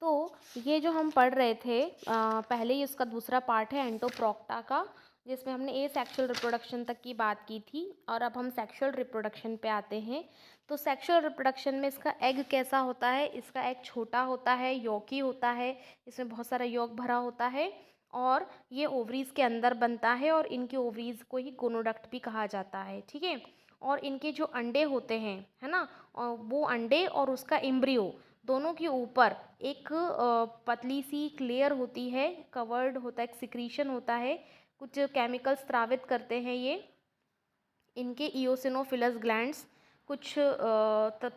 तो ये जो हम पढ़ रहे थे पहले ही इसका दूसरा पार्ट है एंडोप्रोक्टा का, जिसमें हमने एसेक्सुअल रिप्रोडक्शन तक की बात की थी और अब हम सेक्सुअल रिप्रोडक्शन पे आते हैं। तो सेक्सुअल रिप्रोडक्शन में इसका एग कैसा होता है? इसका एग छोटा होता है, यॉकी होता है, इसमें बहुत सारा यॉक भरा होता है और ये ओवरीज़ के अंदर बनता है और इनके ओवरीज़ को ही गोनोडक्ट भी कहा जाता है, ठीक है। और इनके जो अंडे होते हैं, है ना, वो अंडे और उसका एम्ब्रियो दोनों के ऊपर एक पतली सी एक लेयर होती है, कवर्ड होता है, एक सिक्रीशन होता है, कुछ केमिकल्स स्रावित करते हैं ये इनके इओसिनोफिलस ग्लैंड्स कुछ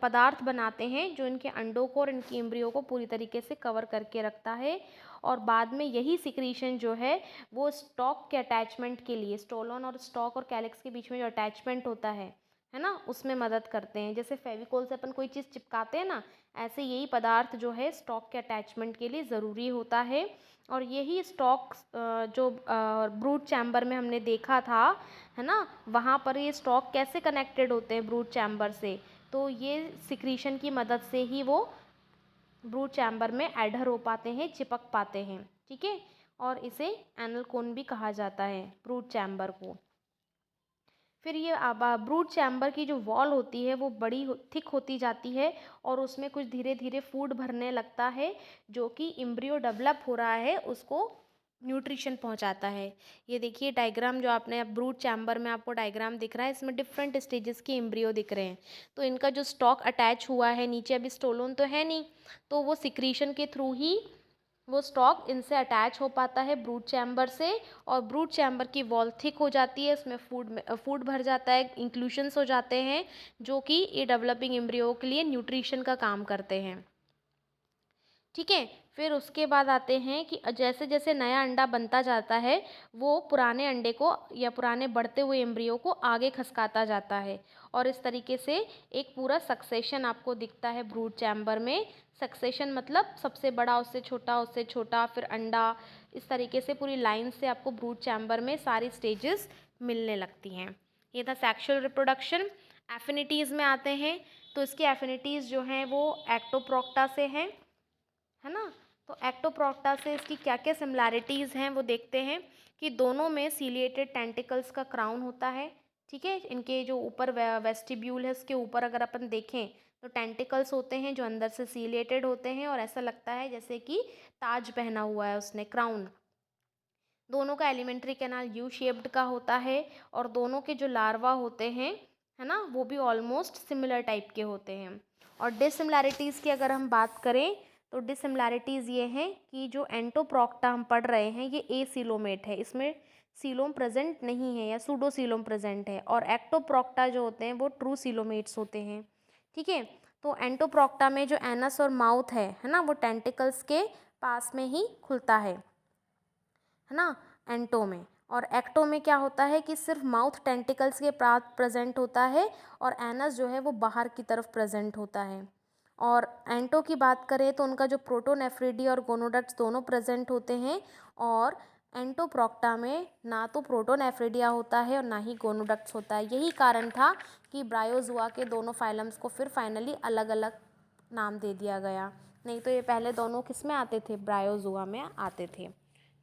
पदार्थ बनाते हैं जो इनके अंडों को और इनकी एम्ब्रियो को पूरी तरीके से कवर करके रखता है और बाद में यही सिक्रीशन जो है वो स्टॉक के अटैचमेंट के लिए, स्टोलन और स्टॉक और कैलिक्स के बीच में जो अटैचमेंट होता है ना, उसमें मदद करते हैं। जैसे फेविकोल से अपन कोई चीज़ चिपकाते हैं ना, ऐसे यही पदार्थ जो है स्टॉक के अटैचमेंट के लिए ज़रूरी होता है। और यही स्टॉक जो ब्रूड चैम्बर में हमने देखा था, है ना, वहाँ पर ये स्टॉक कैसे कनेक्टेड होते हैं ब्रूड चैम्बर से, तो ये सिक्रीशन की मदद से ही वो ब्रूड चैम्बर में एडहर हो पाते हैं, चिपक पाते हैं, ठीक है। और इसे एनल कोन भी कहा जाता है ब्रूड चैम्बर को। फिर ये ब्रूड चैम्बर की जो वॉल होती है वो बड़ी थिक होती जाती है और उसमें कुछ धीरे धीरे फूड भरने लगता है जो कि एम्ब्रियो डेवलप हो रहा है उसको न्यूट्रिशन पहुंचाता है। ये देखिए डायग्राम जो आपने ब्रूड चैम्बर में आपको डायग्राम दिख रहा है, इसमें डिफरेंट स्टेजेस के एम्ब्रियो दिख रहे हैं। तो इनका जो स्टॉक अटैच हुआ है नीचे, अभी स्टोलोन तो है नहीं, तो वो सिक्रीशन के थ्रू ही वो स्टॉक इनसे अटैच हो पाता है ब्रूड चैम्बर से और ब्रूड चैम्बर की वॉल थिक हो जाती है, इसमें फूड भर जाता है, इंक्लूशंस हो जाते हैं जो कि ये डेवलपिंग एम्ब्रियो के लिए न्यूट्रिशन का काम करते हैं, ठीक है। फिर उसके बाद आते हैं कि जैसे जैसे नया अंडा बनता जाता है वो पुराने अंडे को या पुराने बढ़ते हुए एम्ब्रियो को आगे खसकाता जाता है और इस तरीके से एक पूरा सक्सेशन आपको दिखता है ब्रूड चैम्बर में। सक्सेशन मतलब सबसे बड़ा उससे छोटा फिर अंडा, इस तरीके से पूरी लाइन से आपको ब्रूड चैम्बर में सारी स्टेजेस मिलने लगती हैं। ये था सेक्सुअल रिप्रोडक्शन। एफिनिटीज़ में आते हैं तो इसकी एफिनिटीज़ जो हैं वो एक्टोप्रोक्टा से हैं, है ना। तो एक्टोप्रोक्टा से इसकी क्या क्या सिमिलैरिटीज़ हैं वो देखते हैं कि दोनों में सीलिएटेड टेंटिकल्स का क्राउन होता है, ठीक है। इनके जो ऊपर वेस्टिब्यूल है उसके ऊपर अगर अपन देखें तो टेंटिकल्स होते हैं जो अंदर से सीलिएटेड होते हैं और ऐसा लगता है जैसे कि ताज पहना हुआ है उसने, क्राउन। दोनों का एलिमेंट्री कैनाल यू शेप्ड का होता है और दोनों के जो लार्वा होते हैं, है ना, वो भी ऑलमोस्ट सिमिलर टाइप के होते हैं। और डिसिमिलैरिटीज़ की अगर हम बात करें तो डिसिमिलैरिटीज़ ये हैं कि जो एंटोप्रोक्टा हम पढ़ रहे हैं ये एसीलोमेट है, इसमें सीलोम प्रेजेंट नहीं है या सूडोसीलोम प्रेजेंट है, और एक्टोप्रोक्टा जो होते हैं वो ट्रू सीलोमेट्स होते हैं, ठीक है। तो एंटोप्रोक्टा में जो एनस और माउथ है ना, वो टेंटिकल्स के पास में ही खुलता है ना, एंटो में। और एक्टो में क्या होता है कि सिर्फ माउथ टेंटिकल्स के पास प्रेजेंट होता है और एनस जो है वो बाहर की तरफ प्रेजेंट होता है। और एंटो की बात करें तो उनका जो प्रोटोनेफ्रिडी और गोनोडक्ट्स दोनों प्रेजेंट होते हैं और एंटोप्रोक्टा में ना तो प्रोटोनेफ्रिडिया होता है और ना ही गोनोडक्ट्स होता है। यही कारण था कि ब्रायोजुआ के दोनों फाइलम्स को फिर फाइनली अलग अलग नाम दे दिया गया, नहीं तो ये पहले दोनों किस में आते थे, ब्रायोजुआ में आते थे,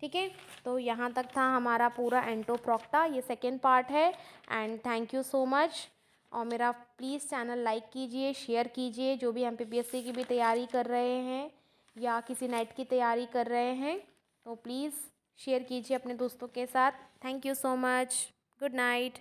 ठीक है। तो यहाँ तक था हमारा पूरा एंटोप्रोक्टा, ये सेकेंड पार्ट है। And thank you so much. और मेरा प्लीज़ चैनल लाइक कीजिए, शेयर कीजिए, जो भी एमपीपीएससी की भी तैयारी कर रहे हैं या किसी नेट की तैयारी कर रहे हैं तो प्लीज़ शेयर कीजिए अपने दोस्तों के साथ। Thank you so much. Good night.